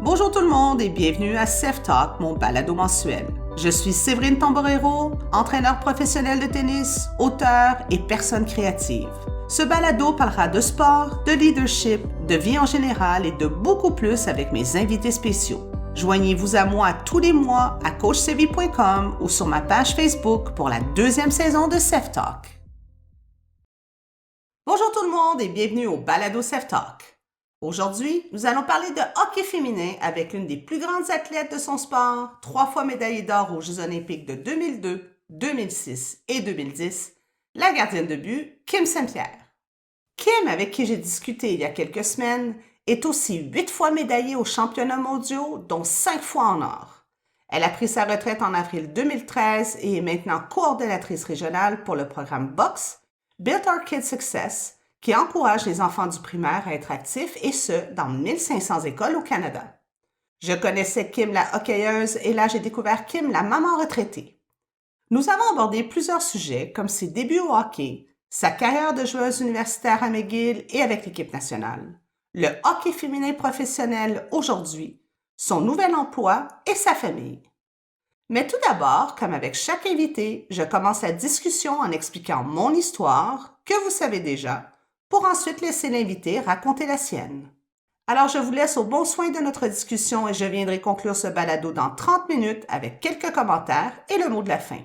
Bonjour tout le monde et bienvenue à Self Talk, mon balado mensuel. Je suis Séverine Tamborero, entraîneur professionnel de tennis, auteur et personne créative. Ce balado parlera de sport, de leadership, de vie en général et de beaucoup plus avec mes invités spéciaux. Joignez-vous à moi tous les mois à coachsevi.com ou sur ma page Facebook pour la deuxième saison de Self Talk. Bonjour tout le monde et bienvenue au balado Self Talk. Aujourd'hui, nous allons parler de hockey féminin avec l'une des plus grandes athlètes de son sport, 3 fois médaillée d'or aux Jeux olympiques de 2002, 2006 et 2010, la gardienne de but, Kim Saint-Pierre. Kim, avec qui j'ai discuté il y a quelques semaines, est aussi 8 fois médaillée aux championnats mondiaux, dont 5 fois en or. Elle a pris sa retraite en avril 2013 et est maintenant coordonnatrice régionale pour le programme BOX, Build Our Kids Success, qui encourage les enfants du primaire à être actifs, et ce, dans 1500 écoles au Canada. Je connaissais Kim la hockeyeuse et là j'ai découvert Kim la maman retraitée. Nous avons abordé plusieurs sujets comme ses débuts au hockey, sa carrière de joueuse universitaire à McGill et avec l'équipe nationale, le hockey féminin professionnel aujourd'hui, son nouvel emploi et sa famille. Mais tout d'abord, comme avec chaque invité, je commence la discussion en expliquant mon histoire, que vous savez déjà, pour ensuite laisser l'invité raconter la sienne. Alors je vous laisse au bon soin de notre discussion et je viendrai conclure ce balado dans 30 minutes avec quelques commentaires et le mot de la fin.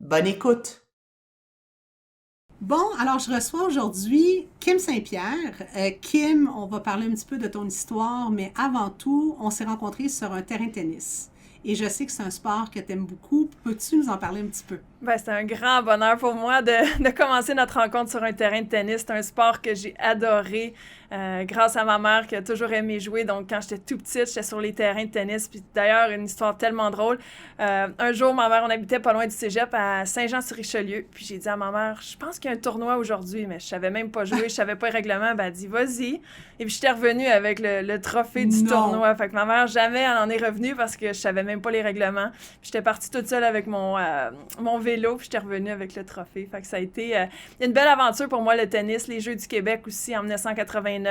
Bonne écoute! Bon, alors je reçois aujourd'hui Kim Saint-Pierre. Kim, on va parler un petit peu de ton histoire, mais avant tout, on s'est rencontrés sur un terrain de tennis. Et je sais que c'est un sport que tu aimes beaucoup. Peux-tu nous en parler un petit peu? Ben, c'est un grand bonheur pour moi de commencer notre rencontre sur un terrain de tennis. C'est un sport que j'ai adoré grâce à ma mère qui a toujours aimé jouer. Donc, quand j'étais tout petite, j'étais sur les terrains de tennis. Puis d'ailleurs, une histoire tellement drôle. Un jour, ma mère, on habitait pas loin du cégep à Saint-Jean-sur-Richelieu. Puis j'ai dit à ma mère, je pense qu'il y a un tournoi aujourd'hui, mais je savais même pas jouer, je savais pas le règlement. Ben, elle dit, vas-y. Et puis j'étais revenue avec le trophée du tournoi. Fait que ma mère, jamais elle en est revenue parce que je savais même pas les règlements. Puis j'étais partie toute seule avec mon vélo, puis j'étais revenue avec le trophée. Fait que ça a été une belle aventure pour moi, le tennis, les Jeux du Québec aussi en 1989.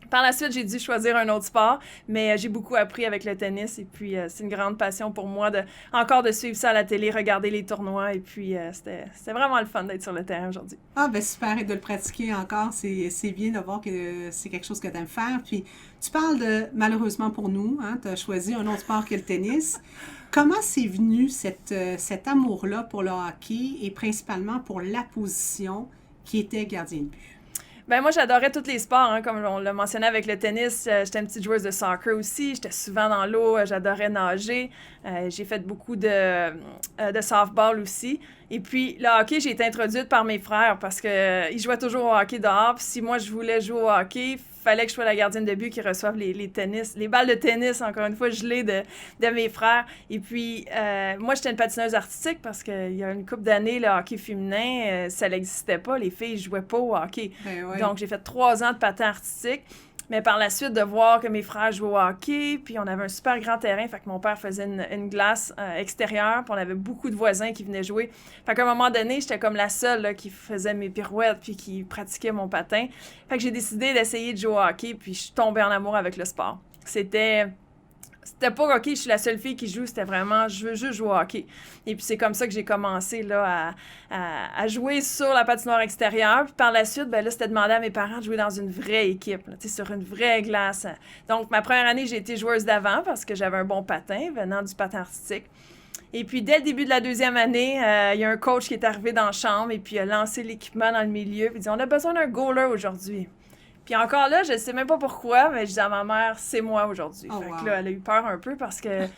Par la suite, j'ai dû choisir un autre sport, mais j'ai beaucoup appris avec le tennis et puis c'est une grande passion pour moi encore de suivre ça à la télé, regarder les tournois et puis c'était vraiment le fun d'être sur le terrain aujourd'hui. Ah ben super, et de le pratiquer encore, c'est bien de voir que c'est quelque chose que tu aimes faire. Puis tu parles de, malheureusement pour nous, hein, tu as choisi un autre sport que le tennis. Comment c'est venu cet amour-là pour le hockey et principalement pour la position qui était gardien de but? Ben moi, j'adorais tous les sports, hein, comme on l'a mentionné avec le tennis. J'étais une petite joueuse de soccer aussi. J'étais souvent dans l'eau. J'adorais nager. J'ai fait beaucoup de softball aussi. Et puis, le hockey, j'ai été introduite par mes frères parce qu'ils jouaient toujours au hockey dehors. Puis si moi, je voulais jouer au hockey, fallait que je sois la gardienne de but qui reçoive les balles de tennis, encore une fois, gelées de mes frères. Et puis, moi, j'étais une patineuse artistique parce qu'il y a une couple d'années, le hockey féminin, ça n'existait pas. Les filles ne jouaient pas au hockey. Ben oui. Donc, j'ai fait 3 ans de patin artistique. Mais par la suite, de voir que mes frères jouaient au hockey, puis on avait un super grand terrain, fait que mon père faisait une glace extérieure, puis on avait beaucoup de voisins qui venaient jouer. Fait qu'à un moment donné, j'étais comme la seule là, qui faisait mes pirouettes, puis qui pratiquait mon patin. Fait que j'ai décidé d'essayer de jouer au hockey, puis je suis tombée en amour avec le sport. C'était pas hockey, je suis la seule fille qui joue, c'était vraiment, je veux juste jouer au hockey. Et puis c'est comme ça que j'ai commencé là, à jouer sur la patinoire extérieure. Puis par la suite, ben là, c'était demandé à mes parents de jouer dans une vraie équipe, là, sur une vraie glace. Donc ma première année, j'ai été joueuse d'avant parce que j'avais un bon patin venant du patin artistique. Et puis, dès le début de la 2e année, il y a un coach qui est arrivé dans la chambre et puis il a lancé l'équipement dans le milieu. Puis il dit, on a besoin d'un goaler aujourd'hui. Puis encore là, je sais même pas pourquoi, mais je dis à ma mère, c'est moi aujourd'hui. Oh, fait wow. que là, elle a eu peur un peu parce que, tu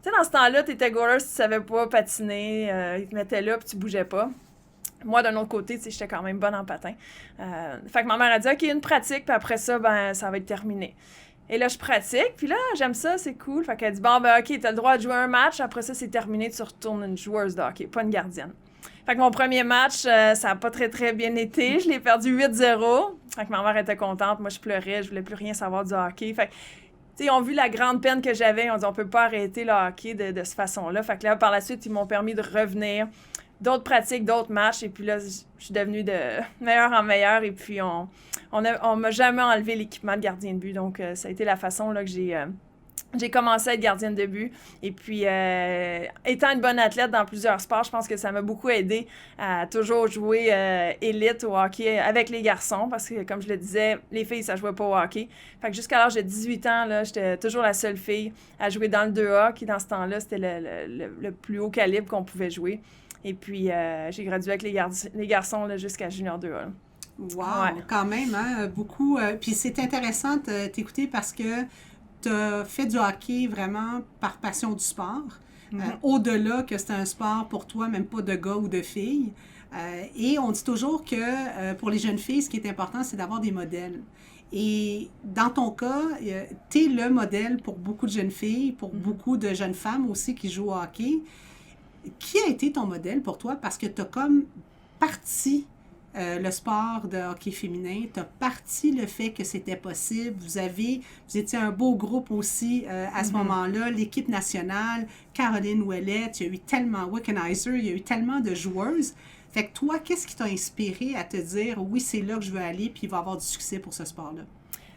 sais, dans ce temps-là, t'étais goaler si tu savais pas patiner, ils te mettaient là puis tu bougeais pas. Moi, d'un autre côté, tu sais, j'étais quand même bonne en patin. Fait que ma mère a dit, OK, une pratique, puis après ça, ben, ça va être terminé. Et là, je pratique, puis là, j'aime ça, c'est cool. Fait qu'elle dit, bon, ben, OK, t'as le droit de jouer un match, après ça, c'est terminé, tu retournes une joueuse de hockey, pas une gardienne. Fait que mon premier match, ça n'a pas très, très bien été. Je l'ai perdu 8-0. Fait que ma mère était contente. Moi, je pleurais. Je voulais plus rien savoir du hockey. Fait que, tu sais, ils ont vu la grande peine que j'avais. Ils ont dit, on peut pas arrêter le hockey de cette façon-là. Fait que là, par la suite, ils m'ont permis de revenir. D'autres pratiques, d'autres matchs. Et puis là, je suis devenue de meilleure en meilleure. Et puis, on m'a jamais enlevé l'équipement de gardien de but. Donc, ça a été la façon là, que j'ai J'ai commencé à être gardienne de but et puis étant une bonne athlète dans plusieurs sports, je pense que ça m'a beaucoup aidé à toujours jouer élite au hockey avec les garçons parce que comme je le disais, les filles ça jouait pas au hockey. Fait que jusqu'à l'âge de 18 ans là, j'étais toujours la seule fille à jouer dans le 2A qui dans ce temps-là, c'était le plus haut calibre qu'on pouvait jouer. Et puis j'ai gradué avec les garçons là, jusqu'à junior 2A. Là. Wow, Ouais. quand même, hein, beaucoup. Puis c'est intéressant de t'écouter parce que tu as fait du hockey vraiment par passion du sport. Au-delà que c'est un sport pour toi, même pas de gars ou de filles. Et on dit toujours que pour les jeunes filles, ce qui est important, c'est d'avoir des modèles. Et dans ton cas, tu es le modèle pour beaucoup de jeunes filles, pour beaucoup de jeunes femmes aussi qui jouent au hockey. Qui a été ton modèle pour toi? Parce que tu as comme parti le sport de hockey féminin, tu as parti le fait que c'était possible. Vous étiez un beau groupe aussi à ce moment-là, l'équipe nationale, Caroline Ouellette, il y a eu tellement, Wickenheiser, il y a eu tellement de joueuses. Fait que toi, qu'est-ce qui t'a inspiré à te dire, oui, c'est là que je veux aller, puis il va y avoir du succès pour ce sport-là?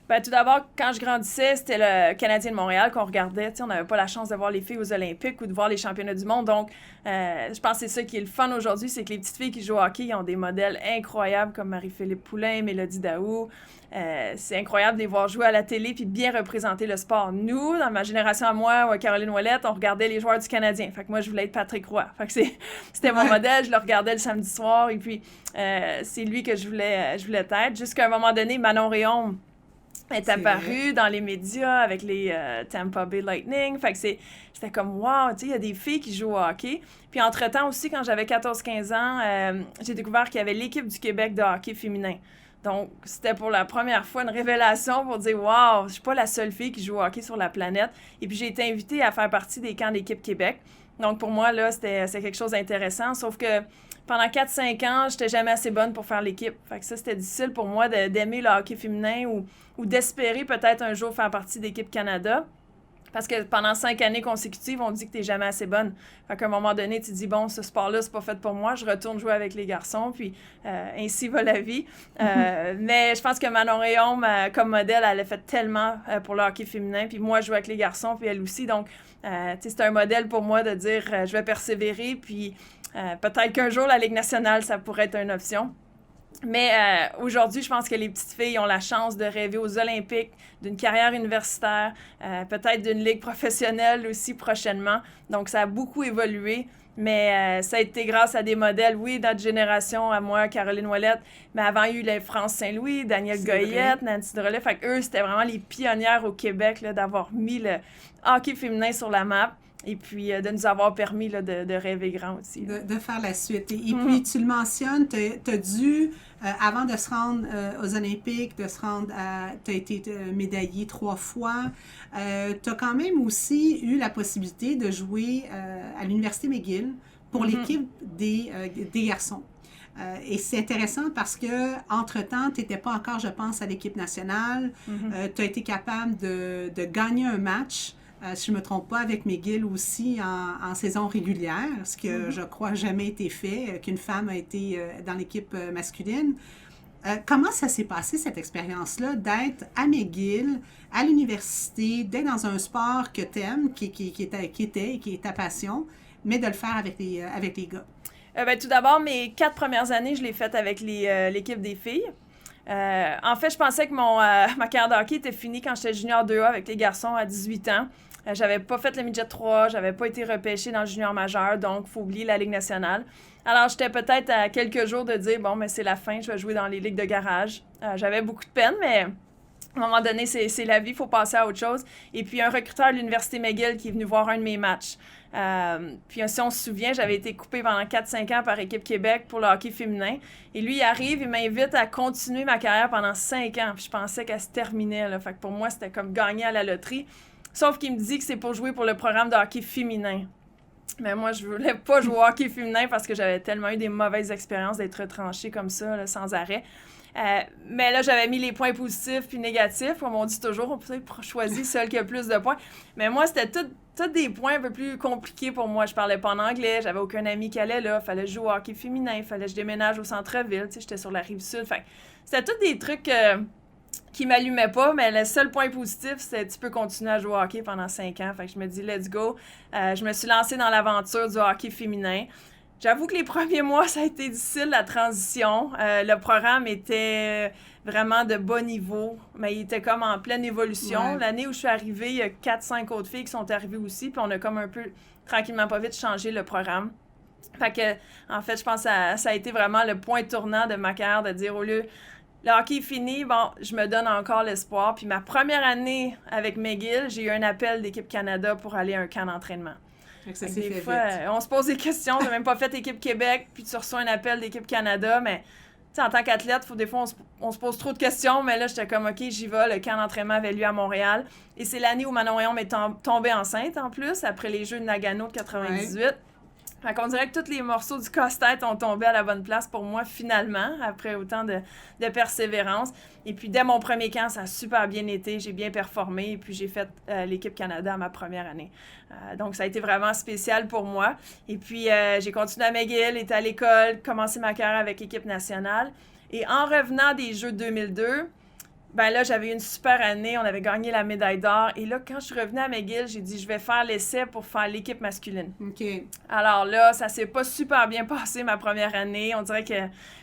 Ben, tout d'abord, quand je grandissais, c'était le Canadien de Montréal qu'on regardait. T'sais, on n'avait pas la chance de voir les filles aux Olympiques ou de voir les championnats du monde. Donc, je pense que c'est ça qui est le fun aujourd'hui, c'est que les petites filles qui jouent au hockey, ils ont des modèles incroyables comme Marie-Philippe Poulin, Mélodie Daou. C'est incroyable de les voir jouer à la télé puis bien représenter le sport. Nous, dans ma génération à moi, Caroline Ouellette, on regardait les joueurs du Canadien. Fait que moi, je voulais être Patrick Roy. Fait que c'était mon modèle. Je le regardais le samedi soir et puis c'est lui que je voulais être. Jusqu'à un moment donné, Manon Rhéaume est apparue dans les médias avec les Tampa Bay Lightning. Fait que j'étais comme, wow, tu sais, il y a des filles qui jouent au hockey. Puis entre-temps aussi, quand j'avais 14-15 ans, j'ai découvert qu'il y avait l'équipe du Québec de hockey féminin. Donc, c'était pour la première fois une révélation pour dire, wow, je suis pas la seule fille qui joue au hockey sur la planète. Et puis, j'ai été invitée à faire partie des camps d'équipe Québec. Donc, pour moi, là, c'est quelque chose d'intéressant. Sauf que pendant 4-5 ans, j'étais jamais assez bonne pour faire l'équipe. Fait que ça, c'était difficile pour moi d'aimer le hockey féminin ou d'espérer peut-être un jour faire partie d'équipe Canada. Parce que pendant 5 années consécutives, on dit que t'es jamais assez bonne. Fait qu'à un moment donné, tu te dis, bon, ce sport-là, c'est pas fait pour moi, je retourne jouer avec les garçons, puis ainsi va la vie. Mais je pense que Manon Rhéaume, comme modèle, elle a fait tellement pour le hockey féminin, puis moi, je joue avec les garçons, puis elle aussi. Donc, c'est un modèle pour moi de dire, je vais persévérer, puis peut-être qu'un jour, la Ligue nationale, ça pourrait être une option. Mais aujourd'hui, je pense que les petites filles ont la chance de rêver aux Olympiques, d'une carrière universitaire, peut-être d'une ligue professionnelle aussi prochainement. Donc, ça a beaucoup évolué, mais ça a été grâce à des modèles, oui, notre génération, à moi, Caroline Ouellette, mais avant, il y a eu les France Saint-Louis, Danielle Goyette, Nancy Drolet. Fait qu'eux, c'était vraiment les pionnières au Québec là, d'avoir mis le hockey féminin sur la map. Et puis, de nous avoir permis là, de rêver grand aussi. De faire la suite. Et puis, tu le mentionnes, tu as dû, avant de se rendre aux Olympiques, de se rendre à... Tu as été médaillée 3 fois. Tu as quand même aussi eu la possibilité de jouer à l'Université McGill pour l'équipe des garçons. Et c'est intéressant parce que entre-temps, tu n'étais pas encore, je pense, à l'équipe nationale. Tu as été capable de gagner un match. Si je ne me trompe pas, avec McGill aussi en saison régulière, ce que je crois jamais été fait, qu'une femme a été dans l'équipe masculine. Comment ça s'est passé, cette expérience-là, d'être à McGill, à l'université, d'être dans un sport que tu aimes, qui est ta passion, mais de le faire avec les gars? Ben, tout d'abord, mes 4 premières années, je l'ai faites avec l'équipe des filles. En fait, je pensais que ma carrière de hockey était finie quand j'étais junior 2A avec les garçons à 18 ans. J'avais pas fait le midget 3, j'avais pas été repêchée dans le junior majeur, donc il faut oublier la Ligue nationale. Alors, j'étais peut-être à quelques jours de dire, bon, mais c'est la fin, je vais jouer dans les ligues de garage. J'avais beaucoup de peine, mais à un moment donné, c'est la vie, il faut passer à autre chose. Et puis, un recruteur à l'Université McGill qui est venu voir un de mes matchs. Puis, si on se souvient, j'avais été coupée pendant 4-5 ans par Équipe Québec pour le hockey féminin. Et lui, il arrive, il m'invite à continuer ma carrière pendant 5 ans. Puis, je pensais qu'elle se terminait, là. Fait que pour moi, c'était comme gagner à la loterie. Sauf qu'il me dit que c'est pour jouer pour le programme de hockey féminin. Mais moi, je voulais pas jouer au hockey féminin parce que j'avais tellement eu des mauvaises expériences d'être retranchée comme ça, là, sans arrêt. Mais là, j'avais mis les points positifs puis négatifs. Comme on dit toujours, on peut choisir celle qui a le plus de points. Mais moi, c'était tout des points un peu plus compliqués pour moi. Je parlais pas en anglais, j'avais aucun ami qui allait là. Fallait jouer au hockey féminin, fallait que je déménage au centre-ville. Tu sais, j'étais sur la Rive-Sud. Fait c'était tous des trucs qui m'allumait pas, mais le seul point positif, c'était tu peux continuer à jouer au hockey pendant 5 ans. Fait que je me dis, let's go. Je me suis lancée dans l'aventure du hockey féminin. J'avoue que les premiers mois, ça a été difficile, la transition. Le programme était vraiment de bas niveau, mais il était comme en pleine évolution. Ouais. L'année où je suis arrivée, il y a 4-5 autres filles qui sont arrivées aussi, puis on a comme un peu, tranquillement pas vite, changé le programme. Fait que, en fait, je pense que ça a été vraiment le point tournant de ma carrière, de dire au lieu, le hockey est fini, bon, je me donne encore l'espoir. Puis ma première année avec McGill, j'ai eu un appel d'équipe Canada pour aller à un camp d'entraînement. Ça s'est Des fait fois, vite. on se pose des questions, j'ai même pas fait équipe Québec, puis tu reçois un appel d'équipe Canada, mais tu sais, en tant qu'athlète, des fois, on se pose trop de questions, mais là, j'étais comme, OK, j'y vais, le camp d'entraînement avait lieu à Montréal, et c'est l'année où Manon Wyon est tombée enceinte, en plus, après les Jeux de Nagano de 98. Ouais. Fait qu'on dirait que tous les morceaux du casse-tête ont tombé à la bonne place pour moi, finalement, après autant de persévérance. Et puis, dès mon premier camp, ça a super bien été. J'ai bien performé. Et puis, j'ai fait l'équipe Canada à ma première année. Donc, ça a été vraiment spécial pour moi. Et puis, j'ai continué à McGill, été à l'école, commencé ma carrière avec l'équipe nationale. Et en revenant des Jeux de 2002, ben là, j'avais eu une super année. On avait gagné la médaille d'or. Et là, quand je suis revenue à McGill, j'ai dit, je vais faire l'essai pour faire l'équipe masculine. OK. Alors là, ça s'est pas super bien passé ma première année. On dirait que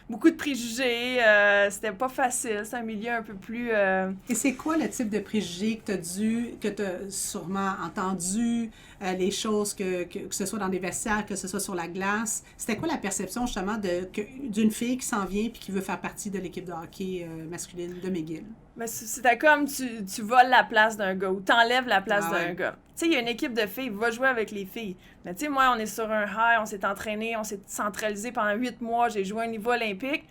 beaucoup de préjugés. C'était pas facile. C'est un milieu un peu plus... Et c'est quoi le type de préjugés que tu as sûrement entendu, les choses, que ce soit dans les vestiaires, que ce soit sur la glace? C'était quoi la perception justement d'une fille qui s'en vient et qui veut faire partie de l'équipe de hockey masculine de McGill? Mais c'était comme tu voles la place d'un gars ou t'enlèves la place d'un ouais. gars. Tu sais, il y a une équipe de filles, va jouer avec les filles. Mais tu sais, moi, on est sur un high, on s'est entraîné, on s'est centralisé pendant 8 mois, j'ai joué à un niveau olympique.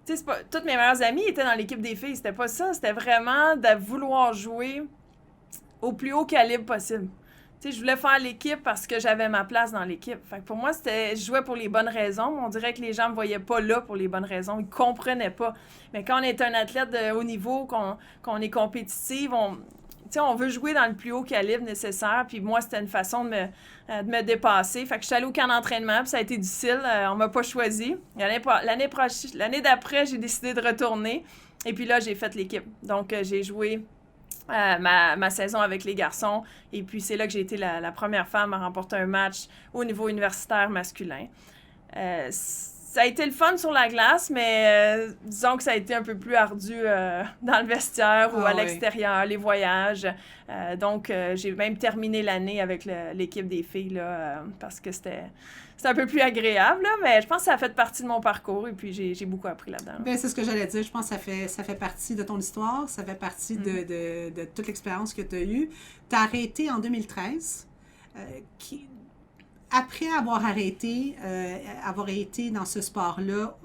Tu sais, toutes mes meilleures amies étaient dans l'équipe des filles. C'était pas ça, c'était vraiment de vouloir jouer au plus haut calibre possible. Tu sais, je voulais faire l'équipe parce que j'avais ma place dans l'équipe. Fait que pour moi, je jouais pour les bonnes raisons. On dirait que les gens me voyaient pas là pour les bonnes raisons. Ils comprenaient pas. Mais quand on est un athlète de haut niveau, qu'on est compétitive, on veut jouer dans le plus haut calibre nécessaire. Puis moi, c'était une façon de me dépasser. Fait que je suis allée au camp d'entraînement, puis ça a été difficile. On m'a pas choisi. L'année d'après, j'ai décidé de retourner. Et puis là, j'ai fait l'équipe. Donc, j'ai joué ma saison avec les garçons. Et puis, c'est là que j'ai été la première femme à remporter un match au niveau universitaire masculin. Ça a été le fun sur la glace, mais disons que ça a été un peu plus ardu dans le vestiaire ou à l'extérieur, les voyages. Donc, j'ai même terminé l'année avec l'équipe des filles, là, parce que c'était un peu plus agréable, là, mais je pense que ça a fait partie de mon parcours et puis j'ai beaucoup appris là-dedans. Bien, c'est ce que j'allais dire. Je pense que ça fait partie de ton histoire, ça fait partie de toute l'expérience que tu as eue. Tu as arrêté en 2013. Après avoir arrêté, avoir été dans ce sport-là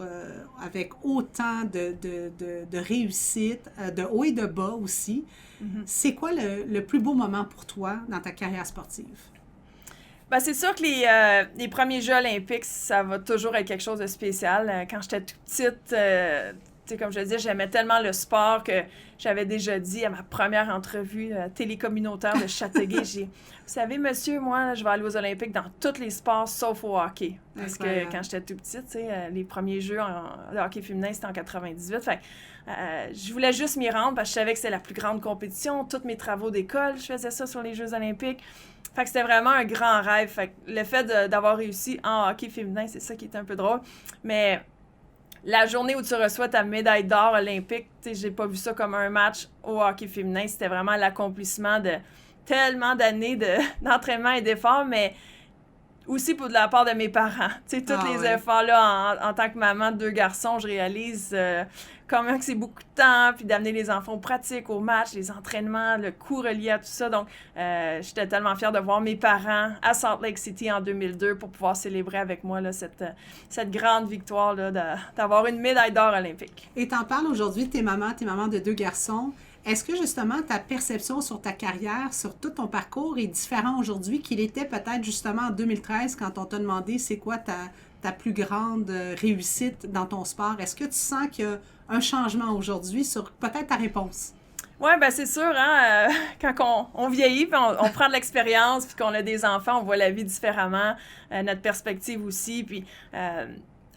avec autant de réussite, de haut et de bas aussi, c'est quoi le plus beau moment pour toi dans ta carrière sportive? Ben, c'est sûr que les premiers Jeux olympiques, ça va toujours être quelque chose de spécial. Quand j'étais toute petite, comme je le disais, j'aimais tellement le sport que j'avais déjà dit à ma première entrevue télécommunautaire de Châteauguay, vous savez, monsieur, moi, là, je vais aller aux Olympiques dans tous les sports sauf au hockey. Parce que quand j'étais toute petite, les premiers Jeux de hockey féminin, c'était en 98. Fait je voulais juste m'y rendre parce que je savais que c'était la plus grande compétition. Tous mes travaux d'école, je faisais ça sur les Jeux olympiques. Fait que c'était vraiment un grand rêve. Fait que le fait d'avoir réussi en hockey féminin, c'est ça qui était un peu drôle. Mais la journée où tu reçois ta médaille d'or olympique, j'ai pas vu ça comme un match au hockey féminin. C'était vraiment l'accomplissement de tellement d'années d'entraînement et d'efforts, mais aussi pour de la part de mes parents. Tous les efforts-là, en tant que maman de 2 garçons, je réalise comment que c'est beaucoup de temps, puis d'amener les enfants aux pratiques, aux matchs, les entraînements, le coût relié à tout ça. Donc, j'étais tellement fière de voir mes parents à Salt Lake City en 2002 pour pouvoir célébrer avec moi là, cette grande victoire là, d'avoir une médaille d'or olympique. Et t'en parles aujourd'hui, t'es maman de 2 garçons. Est-ce que justement ta perception sur ta carrière, sur tout ton parcours est différent aujourd'hui qu'il était peut-être justement en 2013 quand on t'a demandé c'est quoi ta plus grande réussite dans ton sport? Est-ce que tu sens qu'il y a un changement aujourd'hui sur peut-être ta réponse? Oui, ben c'est sûr, hein, quand on vieillit, puis on prend de l'expérience, puis qu'on a des enfants, on voit la vie différemment, notre perspective aussi, puis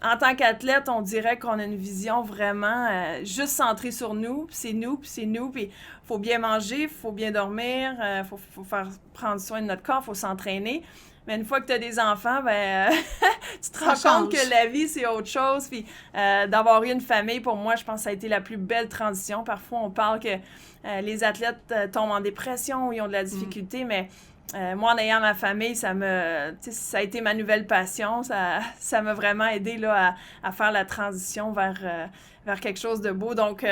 en tant qu'athlète, on dirait qu'on a une vision vraiment juste centrée sur nous, puis c'est nous, puis c'est nous, puis faut bien manger, faut bien dormir, faut faire prendre soin de notre corps, faut s'entraîner. Mais une fois que tu as des enfants, ben tu te rends compte que la vie, c'est autre chose. Puis d'avoir eu une famille, pour moi, je pense que ça a été la plus belle transition. Parfois, on parle que les athlètes tombent en dépression ou ils ont de la difficulté, mais moi, en ayant ma famille, ça a été ma nouvelle passion. Ça m'a vraiment aidé là, à faire la transition vers quelque chose de beau. Donc,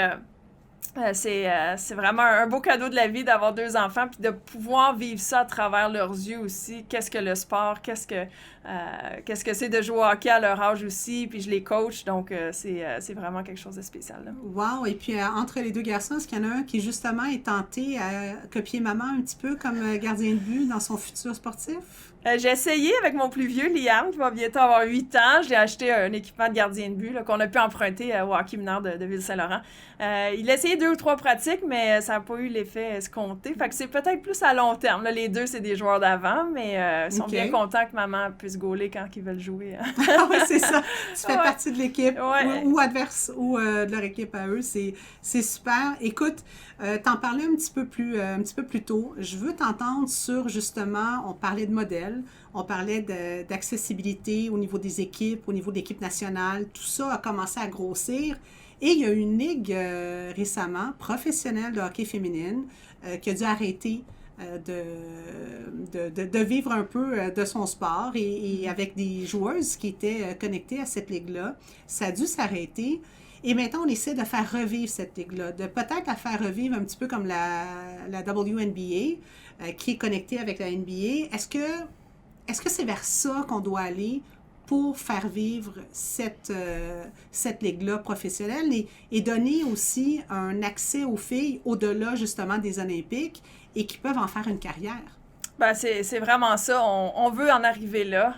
c'est vraiment un beau cadeau de la vie d'avoir 2 enfants puis de pouvoir vivre ça à travers leurs yeux aussi. Qu'est-ce que le sport? Qu'est-ce que c'est de jouer au hockey à leur âge aussi? Puis je les coach, donc c'est vraiment quelque chose de spécial. Là. Wow! Et puis, entre les 2 garçons, est-ce qu'il y en a un qui, justement, est tenté à copier maman un petit peu comme gardien de but dans son futur sportif? J'ai essayé avec mon plus vieux, Liam, qui va bientôt avoir 8 ans. J'ai acheté un équipement de gardien de but là, qu'on a pu emprunter au hockey mineur de Ville-Saint-Laurent. Il a essayé 2 ou 3 pratiques, mais ça n'a pas eu l'effet escompté. Fait que c'est peut-être plus à long terme. Là, les 2, c'est des joueurs d'avant, mais ils sont bien contents que maman puisse gauler quand ils veulent jouer. Ah oui, c'est ça. Tu fais partie de l'équipe ou adverse ou de leur équipe à eux. C'est super. Écoute, t'en parlais un petit peu plus tôt. Je veux t'entendre sur, justement, on parlait de modèles, on parlait d'accessibilité au niveau des équipes, au niveau de l'équipe nationale. Tout ça a commencé à grossir. Et il y a une ligue récemment, professionnelle de hockey féminine, qui a dû arrêter de vivre un peu de son sport et avec des joueuses qui étaient connectées à cette ligue-là. Ça a dû s'arrêter. Et maintenant, on essaie de faire revivre cette ligue-là, de peut-être la faire revivre un petit peu comme la WNBA, qui est connectée avec la NBA. Est-ce que c'est vers ça qu'on doit aller pour faire vivre cette ligue-là professionnelle et donner aussi un accès aux filles au-delà justement des Olympiques et qui peuvent en faire une carrière? Ben, c'est vraiment ça. On veut en arriver là.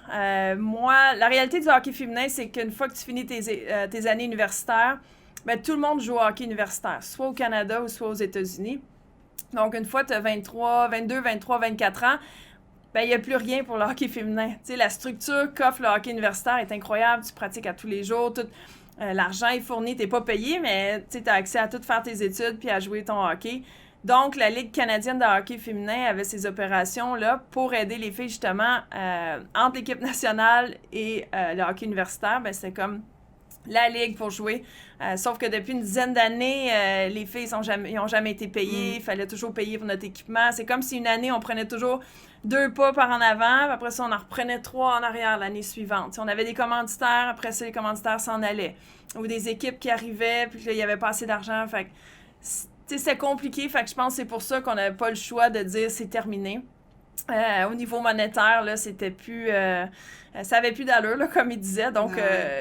Moi, la réalité du hockey féminin, c'est qu'une fois que tu finis tes années universitaires, ben, tout le monde joue au hockey universitaire, soit au Canada ou soit aux États-Unis. Donc, une fois que tu as 22, 23, 24 ans, ben, il n'y a plus rien pour le hockey féminin. Tu sais, la structure qu'offre le hockey universitaire est incroyable. Tu pratiques à tous les jours. L'argent est fourni. Tu n'es pas payé, mais tu as accès à tout faire tes études puis à jouer ton hockey. Donc, la Ligue canadienne de hockey féminin avait ces opérations-là pour aider les filles, justement, entre l'équipe nationale et le hockey universitaire. Ben, c'était comme la ligue pour jouer. Sauf que depuis une dizaine d'années, les filles n'ont jamais été payées. Il fallait toujours payer pour notre équipement. C'est comme si une année, on prenait toujours 2 pas par en avant, puis après ça, on en reprenait 3 en arrière l'année suivante. Si on avait des commanditaires, après ça, les commanditaires s'en allaient. Ou des équipes qui arrivaient, puis qu'il n'y avait pas assez d'argent. Fait que, c'était compliqué. Fait que je pense que c'est pour ça qu'on n'avait pas le choix de dire c'est terminé. Au niveau monétaire, là, c'était plus... ça avait plus d'allure, là, comme il disait. Donc,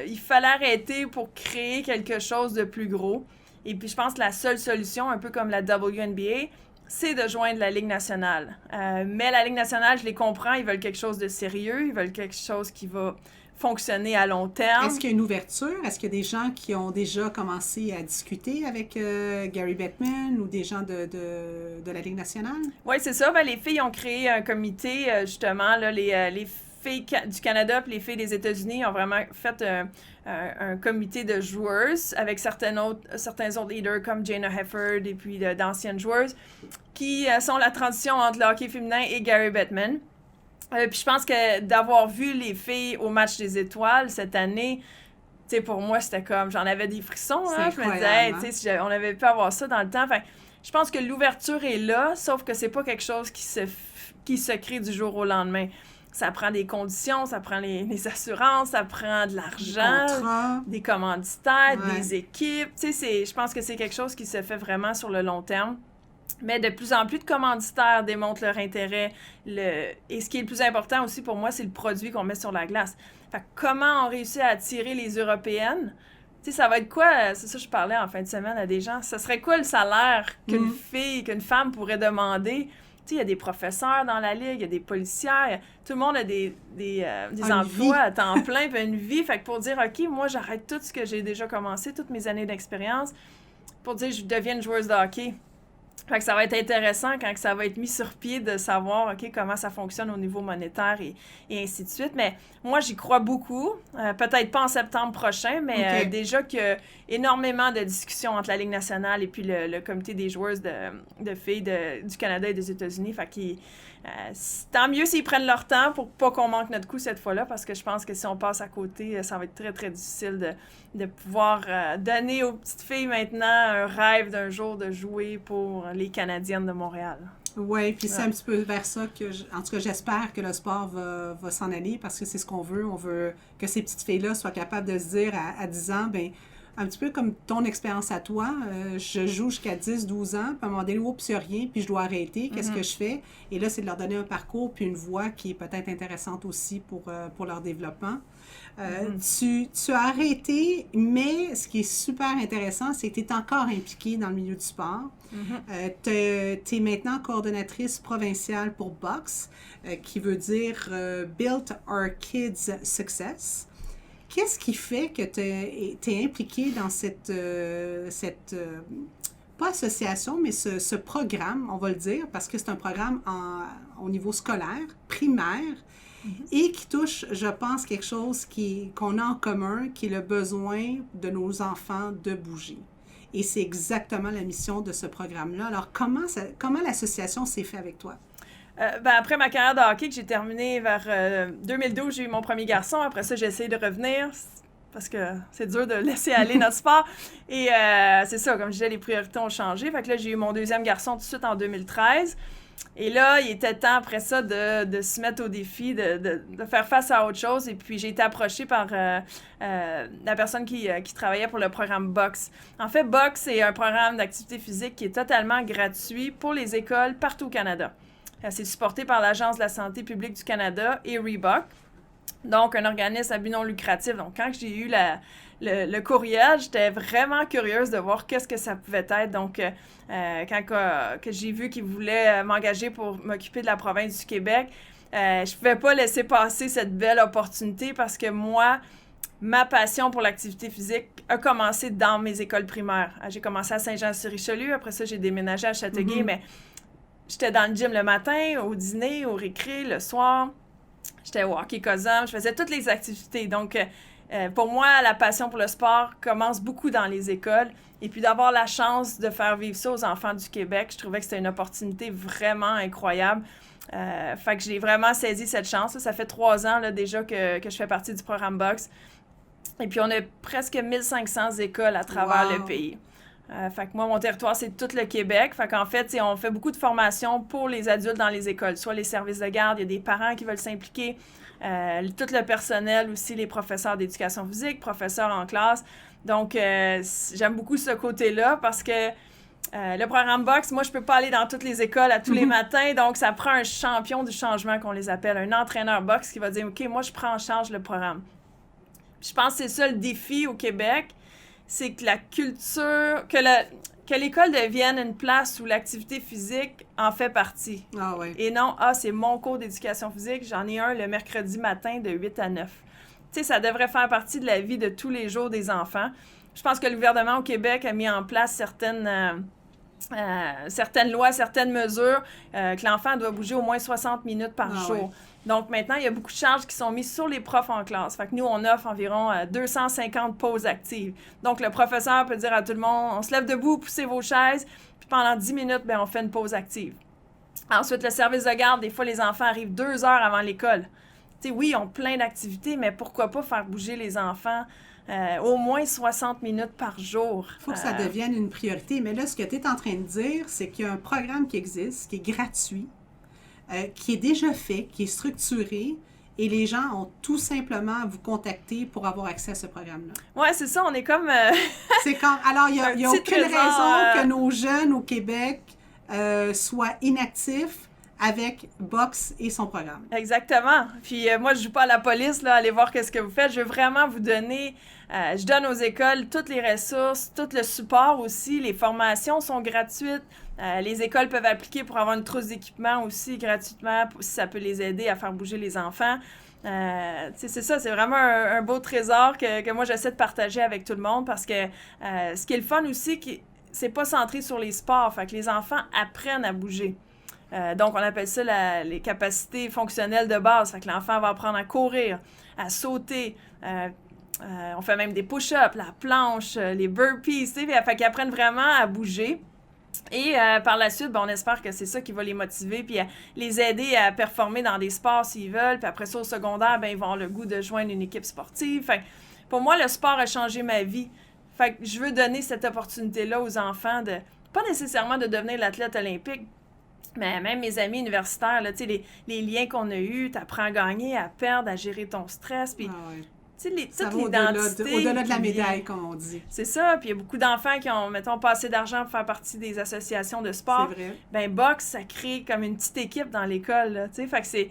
il fallait arrêter pour créer quelque chose de plus gros. Et puis, je pense que la seule solution, un peu comme la WNBA, c'est de joindre la Ligue nationale. Mais la Ligue nationale, je les comprends, ils veulent quelque chose de sérieux, ils veulent quelque chose qui va fonctionner à long terme. Est-ce qu'il y a une ouverture? Est-ce qu'il y a des gens qui ont déjà commencé à discuter avec Gary Bettman ou des gens de la Ligue nationale? Oui, c'est ça. Ben, les filles ont créé un comité, justement, là, les filles du Canada et les filles des États-Unis ont vraiment fait un comité de joueuses avec certains autres leaders comme Jana Hefford et puis d'anciennes joueuses qui sont la transition entre le hockey féminin et Gary Bettman. Puis je pense que d'avoir vu les filles au match des étoiles cette année, tu sais, pour moi, c'était comme, j'en avais des frissons, hein? Je me disais, hey, tu sais, si on avait pu avoir ça dans le temps. Enfin, je pense que l'ouverture est là, sauf que c'est pas quelque chose qui se crée du jour au lendemain. Ça prend des conditions, ça prend les assurances, ça prend de l'argent, des commanditaires, des équipes. Tu sais, je pense que c'est quelque chose qui se fait vraiment sur le long terme. Mais de plus en plus de commanditaires démontrent leur intérêt. Et ce qui est le plus important aussi pour moi, c'est le produit qu'on met sur la glace. Fait que comment on réussit à attirer les Européennes? Tu sais, ça va être quoi? C'est ça que je parlais en fin de semaine à des gens. Ça serait quoi le salaire qu'une femme pourrait demander? Tu sais, il y a des professeurs dans la Ligue, il y a des policières, tout le monde a des emplois à temps plein, puis une vie. Fait que pour dire, OK, moi, j'arrête tout ce que j'ai déjà commencé, toutes mes années d'expérience, pour dire, je deviens une joueuse de hockey. Fait que ça va être intéressant quand ça va être mis sur pied de savoir, OK, comment ça fonctionne au niveau monétaire et ainsi de suite. Mais moi, j'y crois beaucoup. Peut-être pas en septembre prochain, mais déjà qu'il y a énormément de discussions entre la Ligue nationale et puis le comité des joueuses de filles du Canada et des États-Unis. Fait que tant mieux s'ils prennent leur temps pour pas qu'on manque notre coup cette fois-là, parce que je pense que si on passe à côté, ça va être très, très difficile de pouvoir donner aux petites filles maintenant un rêve d'un jour de jouer pour les Canadiennes de Montréal. Oui, puis c'est un petit peu vers ça que, en tout cas, j'espère que le sport va s'en aller, parce que c'est ce qu'on veut. On veut que ces petites filles-là soient capables de se dire à 10 ans, ben un petit peu comme ton expérience à toi, je joue jusqu'à 10, 12 ans, puis à un moment donné, oups, il n'y a rien, puis je dois arrêter, qu'est-ce que je fais? Et là, c'est de leur donner un parcours, puis une voie qui est peut-être intéressante aussi pour leur développement. Tu as arrêté, mais ce qui est super intéressant, c'est que tu es encore impliquée dans le milieu du sport. Tu es maintenant coordonnatrice provinciale pour BOX, qui veut dire Build Our Kids Success. Qu'est-ce qui fait que tu es impliquée dans cette pas association, mais ce programme, on va le dire, parce que c'est un programme au niveau scolaire, primaire, et qui touche, je pense, quelque chose qu'on a en commun, qui est le besoin de nos enfants de bouger. Et c'est exactement la mission de ce programme-là. Alors, comment l'association s'est faite avec toi? Après ma carrière de hockey que j'ai terminée vers 2012, j'ai eu mon premier garçon. Après ça, j'ai essayé de revenir parce que c'est dur de laisser aller notre sport. Et c'est ça, comme je disais, les priorités ont changé. Fait que là, j'ai eu mon deuxième garçon tout de suite en 2013. Et là, il était temps après ça de se mettre au défi, de faire face à autre chose. Et puis, j'ai été approchée par la personne qui travaillait pour le programme BOX. En fait, BOX, c'est un programme d'activité physique qui est totalement gratuit pour les écoles partout au Canada. C'est supporté par l'Agence de la santé publique du Canada et Reebok, donc un organisme à but non lucratif. Donc, quand j'ai eu le courriel, j'étais vraiment curieuse de voir qu'est-ce que ça pouvait être. Donc, quand j'ai vu qu'ils voulaient m'engager pour m'occuper de la province du Québec, je ne pouvais pas laisser passer cette belle opportunité parce que moi, ma passion pour l'activité physique a commencé dans mes écoles primaires. J'ai commencé à Saint-Jean-sur-Richelieu, après ça, j'ai déménagé à Châteauguay, mais j'étais dans le gym le matin, au dîner, au récré, le soir. J'étais au hockey Cosum, je faisais toutes les activités. Donc, pour moi, la passion pour le sport commence beaucoup dans les écoles. Et puis d'avoir la chance de faire vivre ça aux enfants du Québec, je trouvais que c'était une opportunité vraiment incroyable. Fait que j'ai vraiment saisi cette chance. Ça fait 3 ans là, déjà que je fais partie du programme BOX. Et puis, on a presque 1500 écoles à travers le pays. Fait que moi, mon territoire, c'est tout le Québec. Fait qu'en fait, on fait beaucoup de formations pour les adultes dans les écoles, soit les services de garde, il y a des parents qui veulent s'impliquer, tout le personnel aussi, les professeurs d'éducation physique, professeurs en classe. Donc, j'aime beaucoup ce côté-là parce que le programme BOX, moi, je peux pas aller dans toutes les écoles à tous les matins, donc ça prend un champion du changement qu'on les appelle, un entraîneur BOX qui va dire « OK, moi, je prends en charge le programme ». Puis je pense que c'est ça le défi au Québec, c'est que la culture, que l'école devienne une place où l'activité physique en fait partie. Ah oui. Et non, c'est mon cours d'éducation physique, j'en ai un le mercredi matin de 8 à 9. Tu sais, ça devrait faire partie de la vie de tous les jours des enfants. Je pense que le gouvernement au Québec a mis en place certaines lois, certaines mesures, que l'enfant doit bouger au moins 60 minutes par jour. Oui. Donc, maintenant, il y a beaucoup de charges qui sont mises sur les profs en classe. Fait que nous, on offre environ 250 pauses actives. Donc, le professeur peut dire à tout le monde, on se lève debout, poussez vos chaises, puis pendant 10 minutes, on fait une pause active. Ensuite, le service de garde, des fois, les enfants arrivent 2 heures avant l'école. Tu sais, oui, ils ont plein d'activités, mais pourquoi pas faire bouger les enfants au moins 60 minutes par jour? Il faut que ça devienne une priorité. Mais là, ce que tu es en train de dire, c'est qu'il y a un programme qui existe, qui est gratuit, qui est déjà fait, qui est structuré, et les gens ont tout simplement à vous contacter pour avoir accès à ce programme-là. Oui, c'est ça, on est comme... c'est comme... Alors, il n'y a aucune raison que nos jeunes au Québec soient inactifs avec BOX et son programme. Exactement. Puis moi, je ne joue pas à la police, là, allez voir qu'est-ce que vous faites. Je veux vraiment vous donner... je donne aux écoles toutes les ressources, tout le support aussi. Les formations sont gratuites. Les écoles peuvent appliquer pour avoir une trousse d'équipement aussi gratuitement, si ça peut les aider à faire bouger les enfants. C'est ça, c'est vraiment un beau trésor que moi, j'essaie de partager avec tout le monde parce que ce qui est le fun aussi, c'est pas centré sur les sports. Fait que les enfants apprennent à bouger. Donc, on appelle ça les capacités fonctionnelles de base. Fait que l'enfant va apprendre à courir, à sauter. On fait même des push-ups, la planche, les burpees. Fait qu'ils apprennent vraiment à bouger. Et par la suite, on espère que c'est ça qui va les motiver puis les aider à performer dans des sports s'ils veulent. Puis après ça, au secondaire, ils vont avoir le goût de joindre une équipe sportive. Fait que pour moi, le sport a changé ma vie. Fait que je veux donner cette opportunité-là aux enfants de, pas nécessairement de devenir l'athlète olympique, mais même mes amis universitaires, là, les liens qu'on a eus, t'apprends à gagner, à perdre, à gérer ton stress, puis toutes l'identité. Au-delà de la médaille, comme on dit. C'est ça, puis il y a beaucoup d'enfants qui ont, mettons, pas assez d'argent pour faire partie des associations de sport. C'est vrai. Ben boxe, ça crée comme une petite équipe dans l'école, là, tu sais, fait que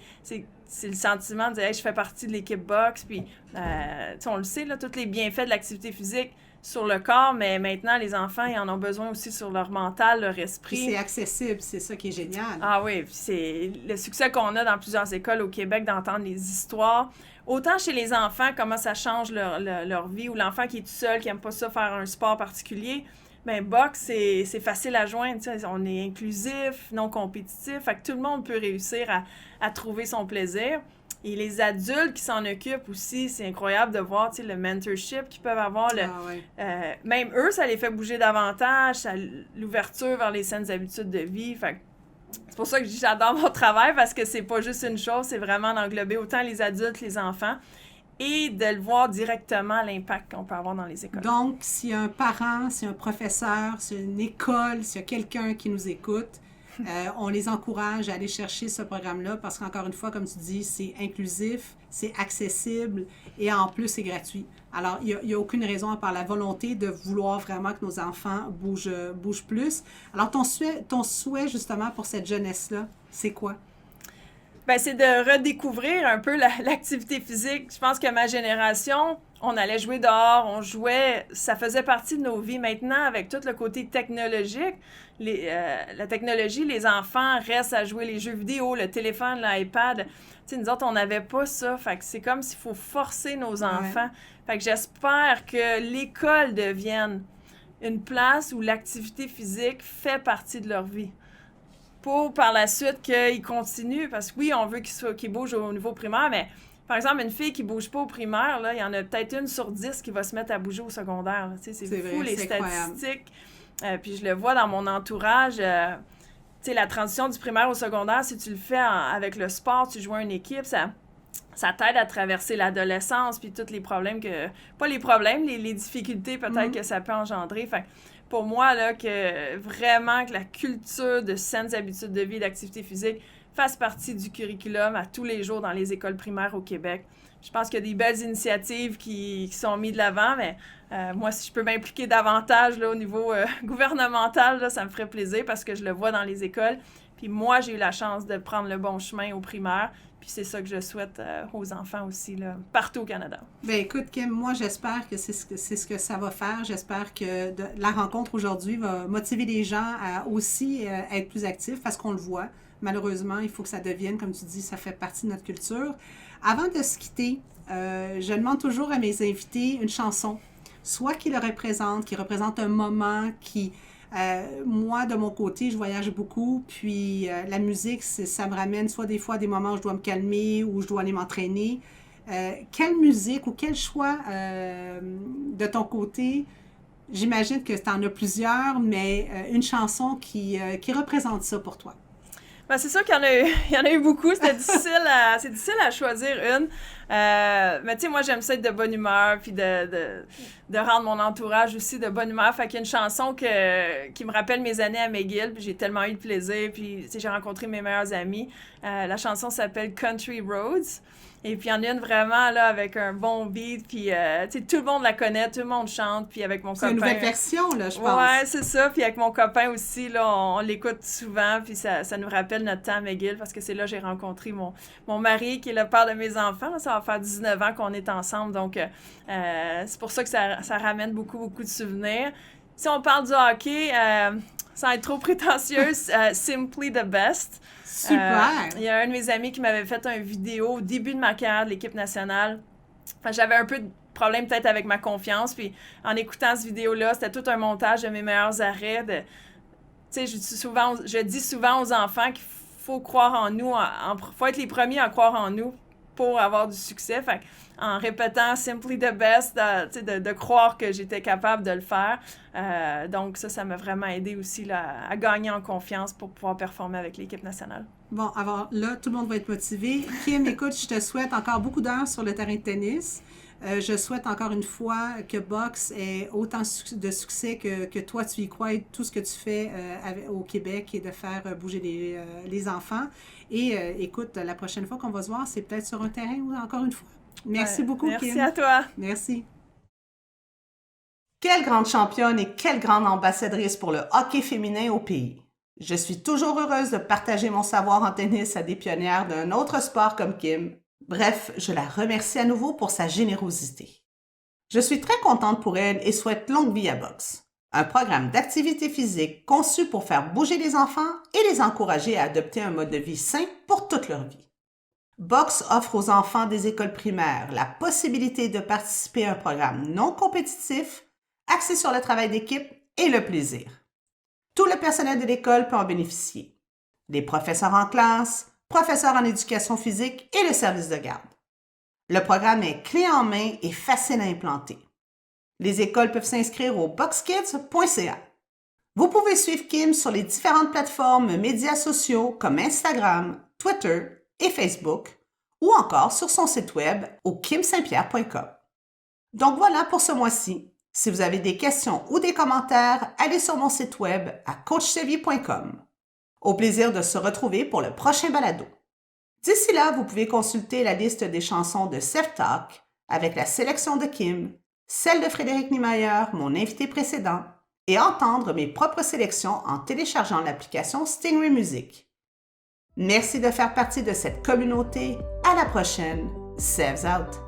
c'est le sentiment de dire, hey, je fais partie de l'équipe boxe, puis on le sait, là, tous les bienfaits de l'activité physique sur le corps, mais maintenant, les enfants, ils en ont besoin aussi sur leur mental, leur esprit. Puis c'est accessible, c'est ça qui est génial. Ah oui, puis c'est le succès qu'on a dans plusieurs écoles au Québec d'entendre les histoires. Autant chez les enfants, comment ça change leur vie, ou l'enfant qui est tout seul, qui n'aime pas ça faire un sport particulier, bien, boxe, c'est facile à joindre. On est inclusif, non compétitif, fait que tout le monde peut réussir à trouver son plaisir. Et les adultes qui s'en occupent aussi, c'est incroyable de voir le mentorship qu'ils peuvent avoir. Même eux, ça les fait bouger davantage, l'ouverture vers les saines habitudes de vie. Fait que c'est pour ça que j'adore mon travail, parce que c'est pas juste une chose, c'est vraiment d'englober autant les adultes, les enfants, et de le voir directement l'impact qu'on peut avoir dans les écoles. Donc, s'il y a un parent, s'il y a un professeur, s'il y a une école, s'il y a quelqu'un qui nous écoute, on les encourage à aller chercher ce programme-là parce qu'encore une fois, comme tu dis, c'est inclusif, c'est accessible et en plus, c'est gratuit. Alors, il n'y a aucune raison à part la volonté de vouloir vraiment que nos enfants bougent plus. Alors, ton souhait justement pour cette jeunesse-là, c'est quoi? Ben, c'est de redécouvrir un peu l'activité physique. Je pense que ma génération, on allait jouer dehors, on jouait, ça faisait partie de nos vies. Maintenant, avec tout le côté technologique, la technologie, les enfants restent à jouer les jeux vidéo, le téléphone, l'iPad. Tu sais, nous autres, on n'avait pas ça. Fait que c'est comme s'il faut forcer nos enfants. Fait que j'espère que l'école devienne une place où l'activité physique fait partie de leur vie. Pour par la suite qu'ils continuent, parce que oui, on veut qu'ils bougent au niveau primaire, mais par exemple, une fille qui ne bouge pas au primaire, là, il y en a peut-être 1 sur 10 qui va se mettre à bouger au secondaire. C'est fou, les statistiques. Puis je le vois dans mon entourage. La transition du primaire au secondaire, si tu le fais avec le sport, tu joues à une équipe, ça t'aide à traverser l'adolescence, puis tous les problèmes pas les problèmes, les difficultés peut-être que ça peut engendrer. Fait pour moi, là, que vraiment que la culture de saines habitudes de vie et d'activité physique fasse partie du curriculum à tous les jours dans les écoles primaires au Québec. Je pense qu'il y a des belles initiatives qui sont mises de l'avant, mais moi, si je peux m'impliquer davantage là, au niveau gouvernemental, là, ça me ferait plaisir parce que je le vois dans les écoles. Puis moi, j'ai eu la chance de prendre le bon chemin au primaire. Puis c'est ça que je souhaite aux enfants aussi, là, partout au Canada. Bien, écoute, Kim, moi, j'espère que c'est ce que ça va faire. J'espère que la rencontre aujourd'hui va motiver les gens à aussi être plus actifs parce qu'on le voit. Malheureusement, il faut que ça devienne, comme tu dis, ça fait partie de notre culture. Avant de se quitter, je demande toujours à mes invités une chanson, soit qui représente un moment qui... moi, de mon côté, je voyage beaucoup, puis la musique, ça me ramène soit des fois à des moments où je dois me calmer, où je dois aller m'entraîner. Quelle musique ou quel choix de ton côté, j'imagine que tu en as plusieurs, mais une chanson qui représente ça pour toi? Ben, c'est sûr qu'il y en a eu beaucoup. C'est difficile à choisir une. Mais tu sais, moi, j'aime ça être de bonne humeur, puis de rendre mon entourage aussi de bonne humeur. Fait qu'il y a une chanson qui me rappelle mes années à McGill, puis j'ai tellement eu de plaisir, puis j'ai rencontré mes meilleurs amis. La chanson s'appelle Country Roads. Et puis, il y en a une vraiment, là, avec un bon beat, puis, tu sais, tout le monde la connaît, tout le monde chante, puis avec mon copain... C'est une nouvelle version, là, je pense. Ouais, c'est ça, puis avec mon copain aussi, là, on l'écoute souvent, puis ça nous rappelle notre temps à McGill, parce que c'est là que j'ai rencontré mon mari, qui est le père de mes enfants, là, ça va faire 19 ans qu'on est ensemble, donc c'est pour ça que ça ramène beaucoup, beaucoup de souvenirs. Si on parle du hockey, sans être trop prétentieuse, Simply the Best. Super! Il y a un de mes amis qui m'avait fait une vidéo au début de ma carrière de l'équipe nationale. Enfin, j'avais un peu problème peut-être avec ma confiance. Puis en écoutant cette vidéo-là, c'était tout un montage de mes meilleurs arrêts. Tu sais, je dis souvent aux enfants qu'il faut croire en nous, faut être les premiers à croire en nous pour avoir du succès. Fait en répétant Simply the Best, de croire que j'étais capable de le faire. Donc ça m'a vraiment aidé aussi là, à gagner en confiance pour pouvoir performer avec l'équipe nationale. Bon, alors là, tout le monde va être motivé. Kim, écoute, je te souhaite encore beaucoup d'heures sur le terrain de tennis. Je souhaite encore une fois que Box ait autant de succès que toi, tu y crois et tout ce que tu fais au Québec et de faire bouger les enfants. Et écoute, la prochaine fois qu'on va se voir, c'est peut-être sur un terrain ou encore une fois. Merci beaucoup, merci Kim. Merci à toi. Merci. Quelle grande championne et quelle grande ambassadrice pour le hockey féminin au pays. Je suis toujours heureuse de partager mon savoir en tennis à des pionnières d'un autre sport comme Kim. Bref, je la remercie à nouveau pour sa générosité. Je suis très contente pour elle et souhaite longue vie à Box, un programme d'activité physique conçu pour faire bouger les enfants et les encourager à adopter un mode de vie sain pour toute leur vie. Box offre aux enfants des écoles primaires la possibilité de participer à un programme non compétitif axé sur le travail d'équipe et le plaisir. Tout le personnel de l'école peut en bénéficier. Les professeurs en classe, professeurs en éducation physique et le service de garde. Le programme est clé en main et facile à implanter. Les écoles peuvent s'inscrire au boxkids.ca. Vous pouvez suivre Kim sur les différentes plateformes médias sociaux comme Instagram, Twitter et Facebook, ou encore sur son site web au kimsaintpierre.com. Donc voilà pour ce mois-ci. Si vous avez des questions ou des commentaires, allez sur mon site web à coachsevie.com. Au plaisir de se retrouver pour le prochain balado. D'ici là, vous pouvez consulter la liste des chansons de Self-Talk avec la sélection de Kim, celle de Frédéric Niemeyer, mon invité précédent, et entendre mes propres sélections en téléchargeant l'application Stingray Music. Merci de faire partie de cette communauté. À la prochaine. Sevs out!